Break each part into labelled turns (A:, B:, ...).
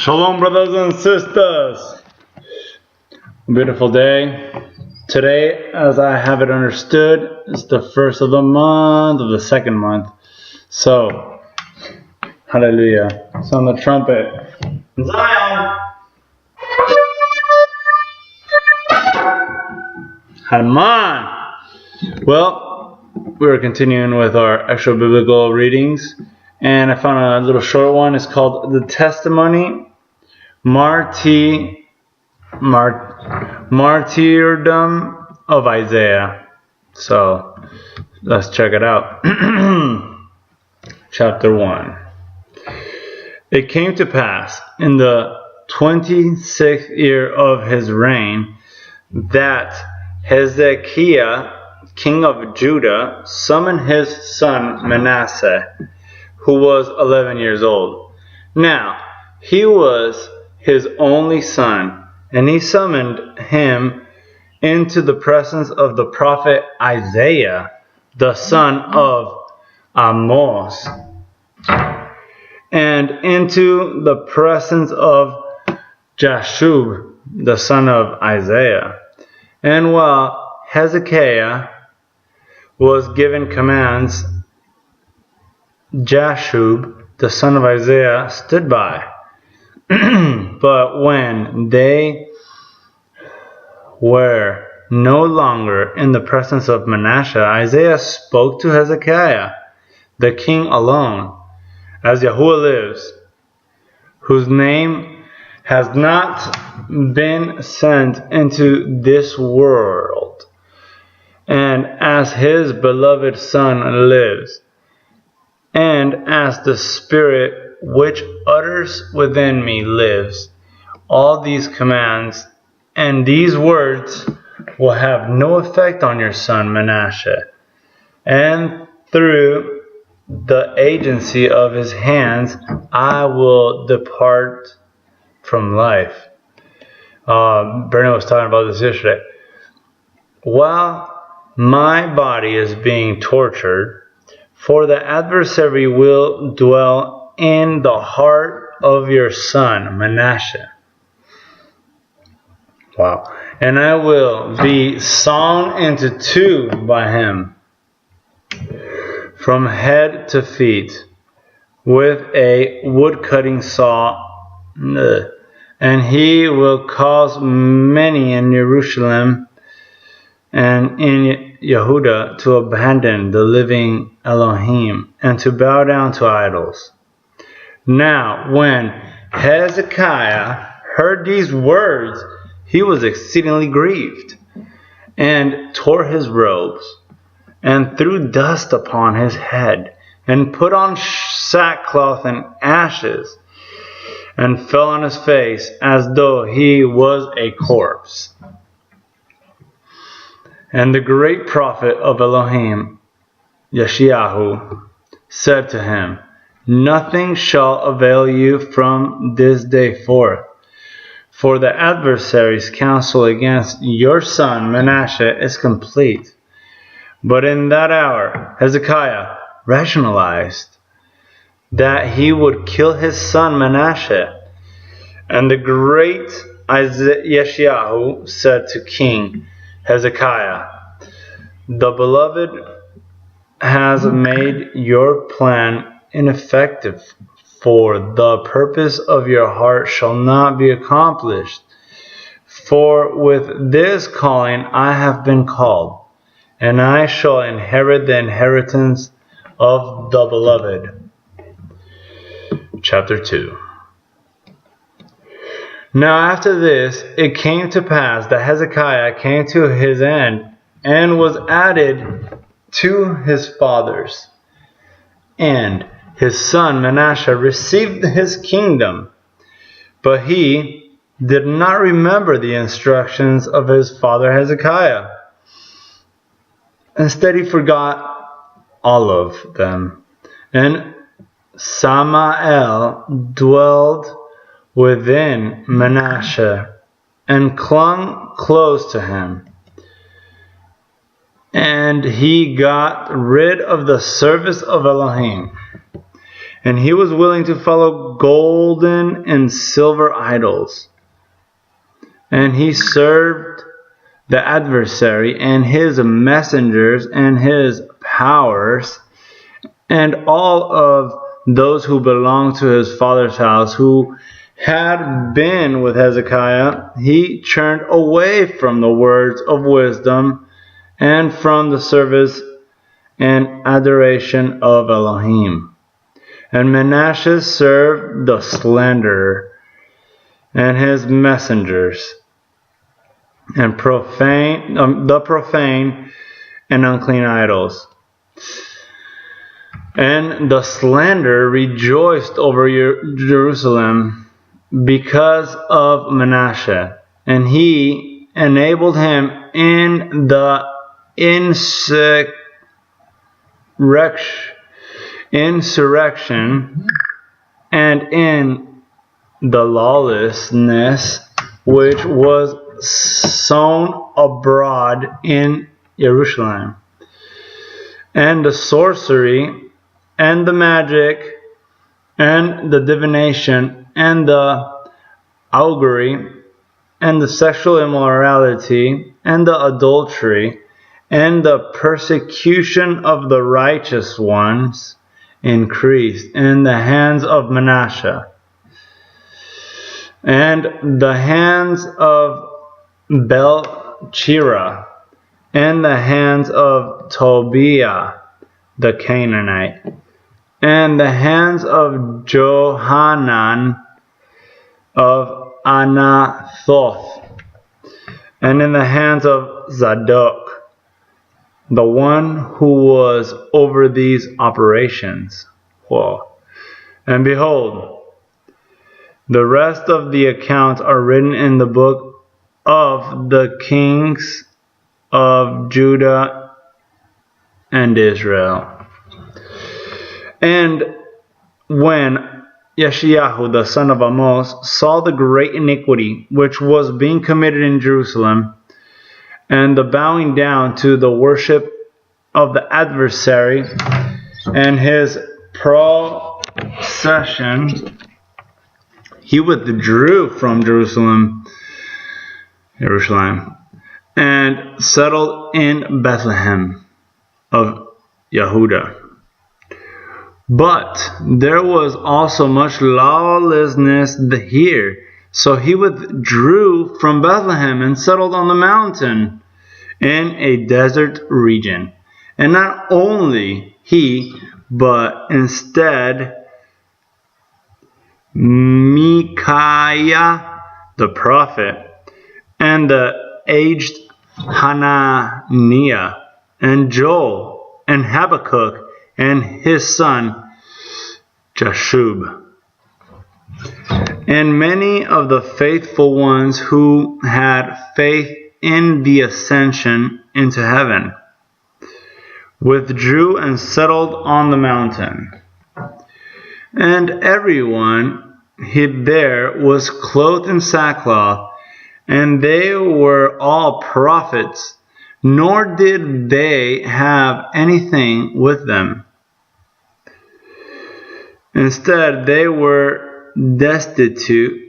A: Shalom, brothers and sisters. Beautiful day. Today, as I have it understood, is the first of the month, of the second month. So, hallelujah. Sound the trumpet. Zion! Haman! Well, we're continuing with our extra biblical readings. And I found a little short one. It's called The Testimony, Martyrdom of Isaiah. So, let's check it out. Chapter 1. It came to pass in the 26th year of his reign that Hezekiah, king of Judah, summoned his son Manasseh, who was 11 years old. Now, he was his only son, and he summoned him into the presence of the prophet Isaiah, the son of Amos, and into the presence of Jashub, the son of Isaiah. And while Hezekiah was given commands, Jashub, the son of Isaiah, stood by. But when they were no longer in the presence of Manasseh, Isaiah spoke to Hezekiah, the king alone, as Yahuwah lives, whose name has not been sent into this world, and as his beloved son lives, and as the Spirit which utters within me lives, all these commands and these words will have no effect on your son Manasseh, and through the agency of his hands I will depart from life. Bernie was talking about this yesterday. While my body is being tortured, for the adversary will dwell in the heart of your son Manasseh. Wow. And I will be sawn into two by him, from head to feet, with a wood-cutting saw. And he will cause many in Jerusalem and in Yehudah to abandon the living Elohim and to bow down to idols. Now, when Hezekiah heard these words, he was exceedingly grieved, and tore his robes, and threw dust upon his head, and put on sackcloth and ashes, and fell on his face as though he was a corpse. And the great prophet of Elohim, Yeshayahu, said to him, Nothing shall avail you from this day forth, for the adversary's counsel against your son Manasseh is complete. But in that hour Hezekiah rationalized that he would kill his son Manasseh. And the great Yeshayahu said to King Hezekiah, The beloved has made your plan ineffective, for the purpose of your heart shall not be accomplished. For with this calling I have been called, and I shall inherit the inheritance of the beloved. Chapter 2. Now after this, it came to pass that Hezekiah came to his end, and was added to his fathers. And his son Manasseh received his kingdom, but he did not remember the instructions of his father Hezekiah. Instead, he forgot all of them. And Samael dwelled within Manasseh, and clung close to him. And he got rid of the service of Elohim, And he was willing to follow golden and silver idols. And he served the adversary and his messengers and his powers and all of those who belonged to his father's house who had been with Hezekiah. He turned away from the words of wisdom and from the service and adoration of Elohim. And Manasseh served the slanderer and his messengers, and the profane and unclean idols. And the slanderer rejoiced over Jerusalem because of Manasseh, and he enabled him in the insurrection and in the lawlessness which was sown abroad in Jerusalem, and the sorcery and the magic and the divination and the augury and the sexual immorality and the adultery and the persecution of the righteous ones increased in the hands of Manasseh, and the hands of Belchira, and the hands of Tobiah the Canaanite, and the hands of Johanan of Anathoth, and in the hands of Zadok, the one who was over these operations. Whoa. And behold, the rest of the accounts are written in the book of the kings of Judah and Israel. And when Yeshayahu, the son of Amos, saw the great iniquity which was being committed in Jerusalem, and the bowing down to the worship of the adversary and his procession, he withdrew from Jerusalem, and settled in Bethlehem of Yehudah. But there was also much lawlessness here, so he withdrew from Bethlehem and settled on the mountain in a desert region. And not only he, but instead Micaiah the prophet, and the aged Hananiah, and Joel, and Habakkuk, and his son Jashub, and many of the faithful ones who had faith in the ascension into heaven, withdrew and settled on the mountain. And everyone hid there was clothed in sackcloth, and they were all prophets, nor did they have anything with them. Instead, they were destitute,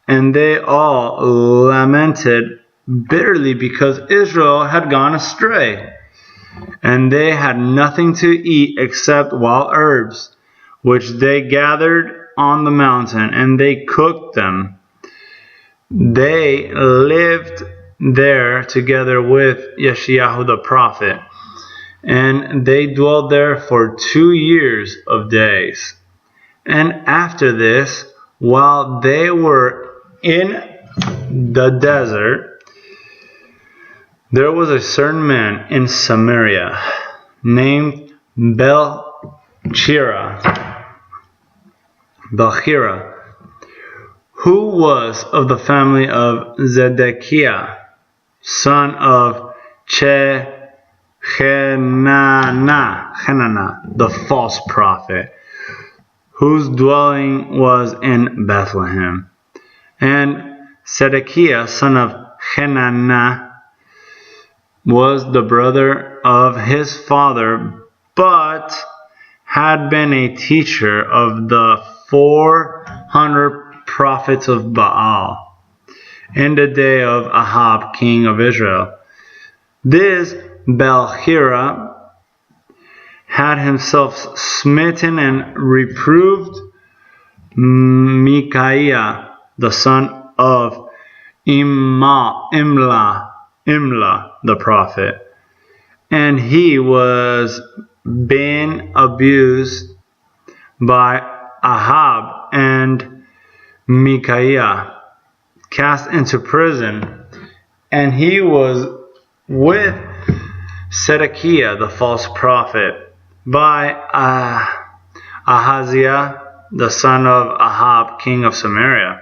A: and they all lamented bitterly because Israel had gone astray, and they had nothing to eat except wild herbs, which they gathered on the mountain, and they cooked them. They lived there together with Yeshayahu the prophet, and they dwelled there for 2 years of days. And after this, while they were in the desert, there was a certain man in Samaria named Belchira, who was of the family of Zedekiah, son of Hananiah, the false prophet, whose dwelling was in Bethlehem. And Zedekiah, son of Hananiah, was the brother of his father, but had been a teacher of the 400 prophets of Baal in the day of Ahab, king of Israel. This Balhira had himself smitten and reproved Micaiah, the son of Imla, the prophet, and he was being abused by Ahab and Micaiah, cast into prison, and he was with Zedekiah, the false prophet, by Ahaziah, the son of Ahab, king of Samaria,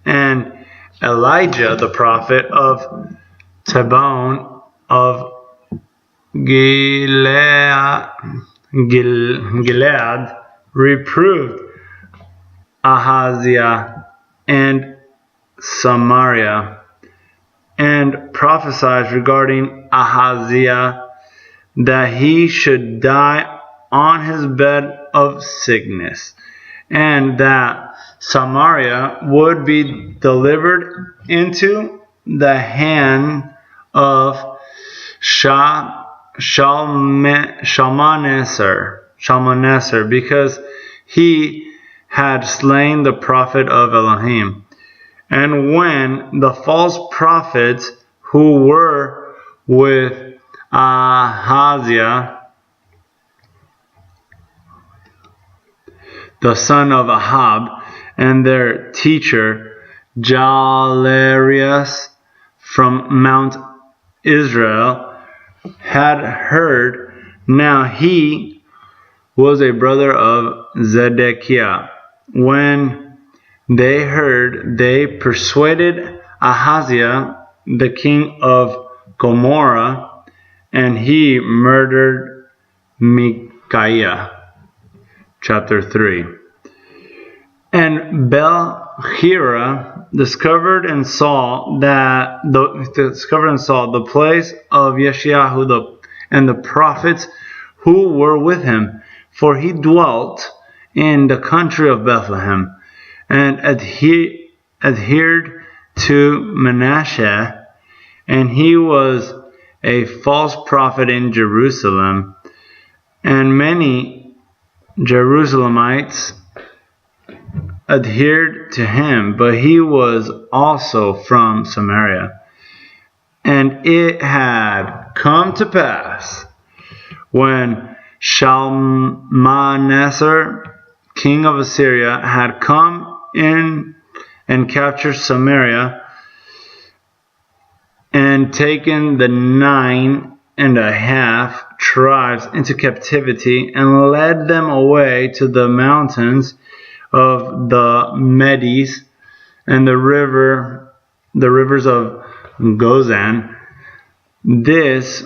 A: and Elijah, the prophet of Tabon of Gilead, reproved Ahaziah and Samaria, and prophesied regarding Ahaziah that he should die on his bed of sickness, and that Samaria would be delivered into the hand of Shalmaneser, because he had slain the prophet of Elohim. And when the false prophets who were with Ahaziah, the son of Ahab, and their teacher Jalarius from Mount Israel had heard, now he was a brother of Zedekiah. When they heard, they persuaded Ahaziah, the king of Gomorrah, and he murdered Micaiah. Chapter 3. And Balhira discovered and saw the place of Yeshayahu and the prophets who were with him, for he dwelt in the country of Bethlehem, and adhered to Manasseh, and he was a false prophet in Jerusalem, and many Jerusalemites adhered to him, but he was also from Samaria. And it had come to pass, when Shalmaneser, king of Assyria, had come in and captured Samaria, and taken the 9.5 tribes into captivity, and led them away to the mountains of the Medes and the rivers of Gozan. This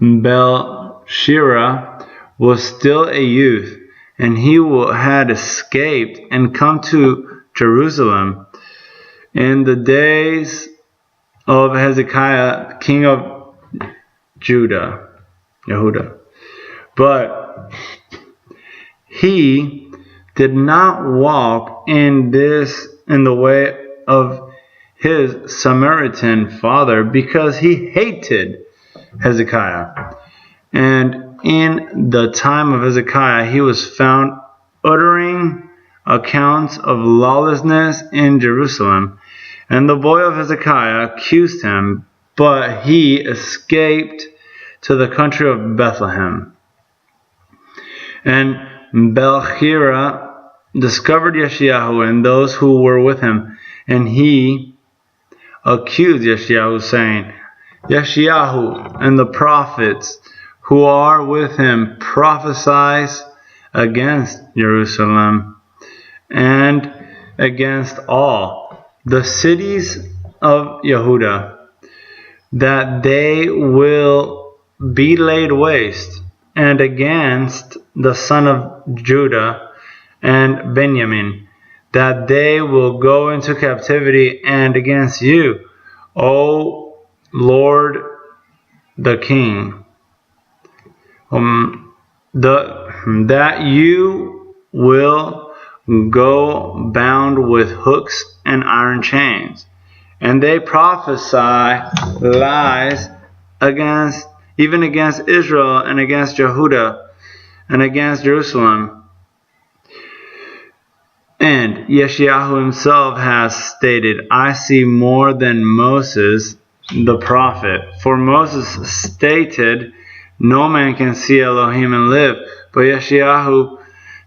A: Balhira was still a youth, and he had escaped and come to Jerusalem in the days of Hezekiah, king of Yehuda. But he did not walk in the way of his Samaritan father, because he hated Hezekiah. And in the time of Hezekiah, he was found uttering accounts of lawlessness in Jerusalem. And the boy of Hezekiah accused him, but he escaped to the country of Bethlehem. And Balhira discovered Yeshayahu and those who were with him, and he accused Yeshayahu, saying, Yeshayahu and the prophets who are with him prophesy against Jerusalem and against all the cities of Yehuda, that they will be laid waste, and against the son of Judah and Benjamin, that they will go into captivity, and against you, O Lord the King. that you will go bound with hooks and iron chains. And they prophesy lies even against Israel and against Jehudah and against Jerusalem. And Yeshayahu himself has stated, I see more than Moses the prophet. For Moses stated, no man can see Elohim and live. But Yeshayahu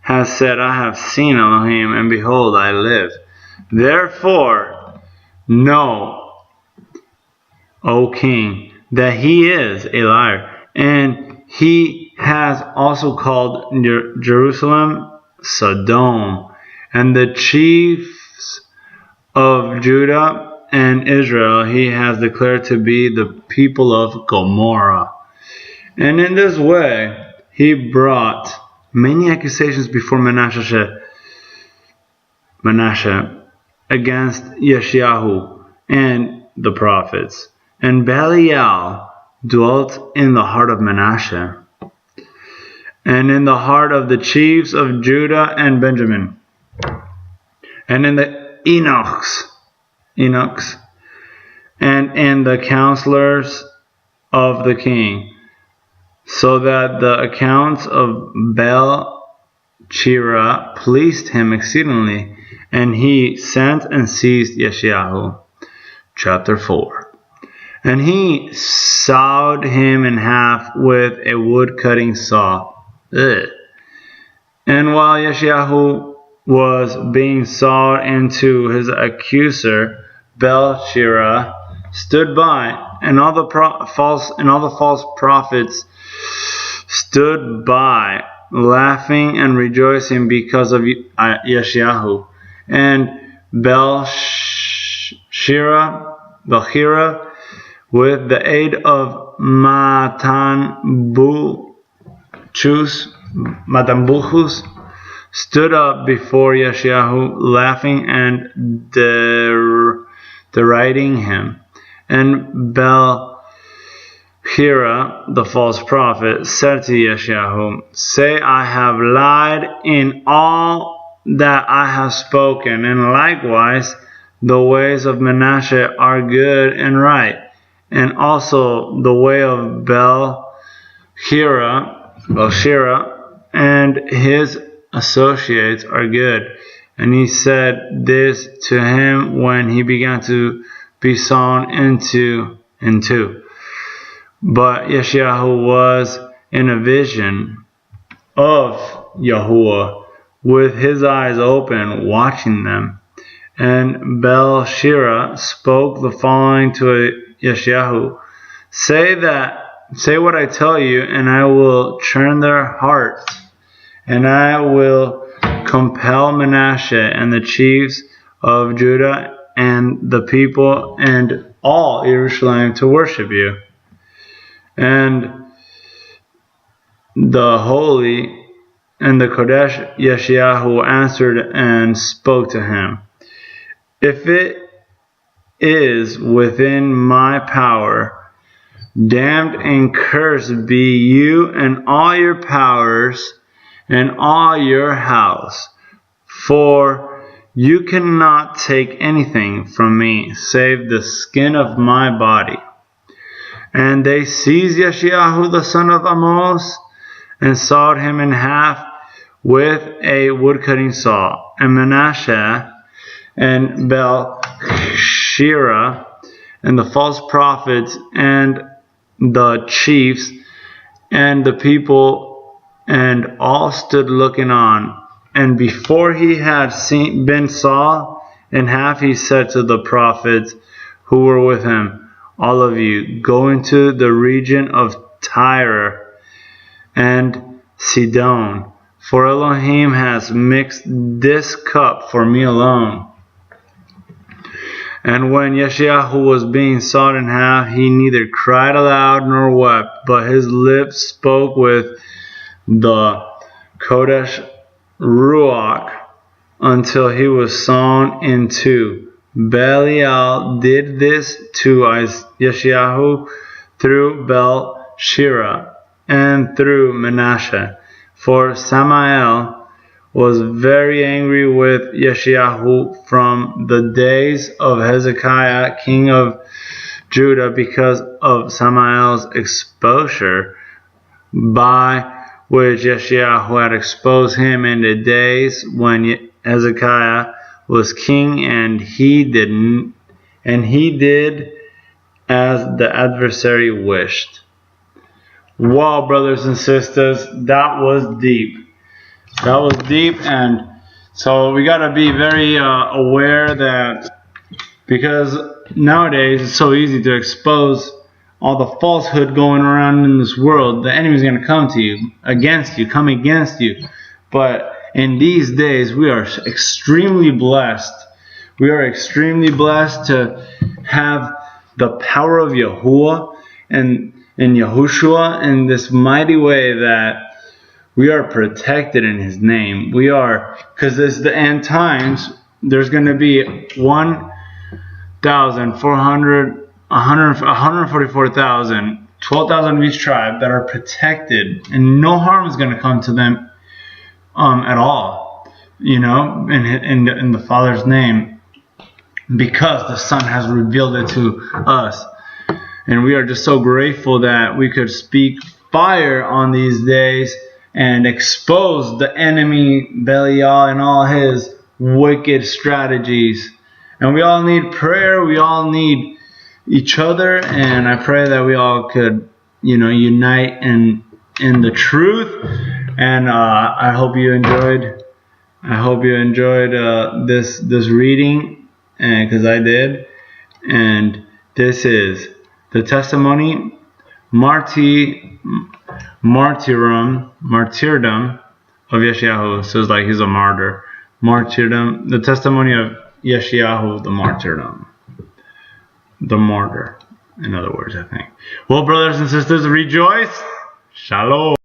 A: has said, I have seen Elohim, and behold, I live. Therefore, know, O king, that he is a liar. And he has also called Jerusalem Sodom, and the chiefs of Judah and Israel he has declared to be the people of Gomorrah. And in this way he brought many accusations before Manasseh against Yeshayahu and the prophets. And Belial dwelt in the heart of Manasseh, and in the heart of the chiefs of Judah and Benjamin, and in the Enochs, and in the counselors of the king, so that the accounts of Bel-Chira pleased him exceedingly, and he sent and seized Yeshayahu. Chapter 4. And he sawed him in half with a wood-cutting saw. And while Yeshayahu was being sawed into, his accuser Bel-Chira stood by, and all the false prophets stood by, laughing and rejoicing because of Yeshayahu. And Bel-Chira, with the aid of Matambuchus, stood up before Yeshayahu, laughing and deriding him. And Bel-Chira, the false prophet, said to Yeshayahu, say, I have lied in all that I have spoken, and likewise the ways of Manasseh are good and right, and also the way of Bel-Chira and his associates are good. And he said this to him when he began to be sawn into. But Yeshayahu was in a vision of Yahuwah, with his eyes open, watching them. And Bel-Chira spoke the following to Yeshayahu, say what I tell you, and I will turn their hearts, and I will compel Manasseh and the chiefs of Judah and the people and all Jerusalem to worship you. And the holy and the Kodesh Yeshayahu answered and spoke to him, if it is within my power, damned and cursed be you and all your powers and all your house, for you cannot take anything from me save the skin of my body. And they seized Yeshayahu the son of Amos and sawed him in half with a wood-cutting saw. And Manasseh and Bel-Chira and the false prophets and the chiefs and the people and all stood looking on. And before he had been sawed in half, he said to the prophets who were with him, all of you, go into the region of Tyre and Sidon, for Elohim has mixed this cup for me alone. And when Yeshayahu was being sawed in half, he neither cried aloud nor wept, but his lips spoke with the Kodesh Ruach until he was sawn in two. Belial did this to Yeshayahu through Bel-Chira and through Manasseh. For Samael was very angry with Yeshayahu from the days of Hezekiah, king of Judah, because of Samael's exposure, by which Yeshayahu had exposed him in the days when Hezekiah was king, and he did as the adversary wished. Wow, brothers and sisters, that was deep. That was deep, and so we got to be very aware that, because nowadays it's so easy to expose all the falsehood going around in this world. The enemy is going to come to you, come against you. But in these days, we are extremely blessed. We are extremely blessed to have the power of Yahuwah and Yahushua in this mighty way that we are protected in His name. We are, because it's the end times. There's going to be 144,000, 12,000 of each tribe that are protected, and no harm is going to come to them at all. In the Father's name, because the Son has revealed it to us. And we are just so grateful that we could speak fire on these days and expose the enemy, Belial, and all his wicked strategies. And we all need prayer. We all need each other. And I pray that we all could, unite in the truth. And I hope you enjoyed. This reading, because I did. And this is the testimony, martyrdom of Yeshayahu. So it's like he's a martyr. Martyrdom, the testimony of Yeshayahu, the martyrdom. The martyr, in other words, I think. Well, brothers and sisters, rejoice. Shalom.